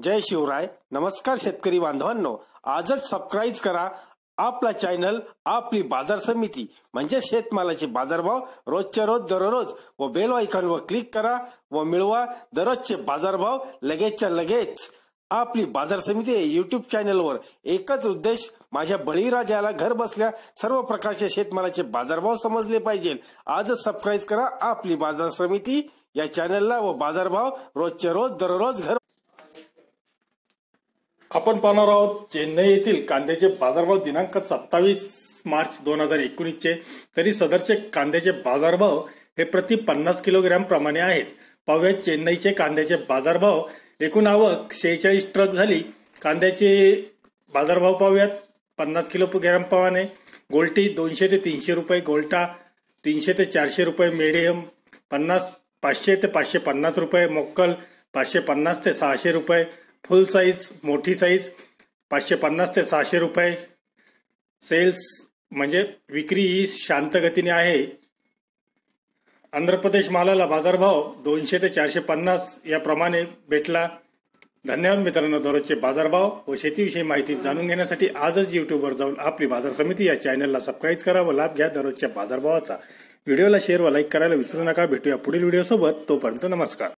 जय शिवराय. नमस्कार शेतकरी बांधवांनो, आजच सबस्क्राईब करा आपला चॅनल आपली बाजार समिती म्हणजे शेतमालाचे बाजारभाव रोजच्या रोज दररोज व बेल आयकॉनवर क्लिक करा व मिळवा दररोजचे बाजारभाव लगेचच्या लगेच. आपली बाजार समिती युट्यूब चॅनलवर एकच उद्देश, माझ्या बळीराजाला घर बसल्या सर्व प्रकारचे शेतमालाचे बाजारभाव समजले पाहिजे. आजच सबस्क्राईब करा आपली बाजार समिती या चॅनलला व बाजारभाव रोजच्या रोज दररोज घर. आपण पाहणार आहोत चेन्नई येथील कांद्याचे बाजारभाव दिनांक 27 मार्च 2019 चे. तरी सदरचे कांद्याचे बाजारभाव हे प्रति 50 किलोग्रॅम प्रमाणे आहेत. पाहूया चेन्नईचे कांद्याचे बाजारभाव. एकूण आवक 46 ट्रक झाली. कांद्याचे बाजारभाव पाहूयात. 50 किलोग्रॅम प्रमाणे गोल्टी 200 ते 300 रुपये, गोल्टा 300 ते 400 रुपये, मीडियम 500 ते 550 रुपये, मोक्कल 550 ते 600 रुपये, फुल साईज मोठी साईज 550 ते 600 रुपये. सेल्स म्हणजे विक्री ही शांत गतीने आहे. आंध्र प्रदेश मालाला बाजारभाव 200 ते 450 याप्रमाणे भेटला. धन्यवाद मित्रांनो. दररोजचे बाजारभाव व शेतीविषयी माहिती जाणून घेण्यासाठी आजच युट्यूबवर जाऊन आपली बाजार समिती या चॅनलला सबस्क्राईब करा व लाभ घ्या दररोजच्या बाजारभावाचा. व्हिडिओला शेअर व लाईक करायला विसरू नका. भेटूया पुढील व्हिडिओ सोबत. तोपर्यंत नमस्कार.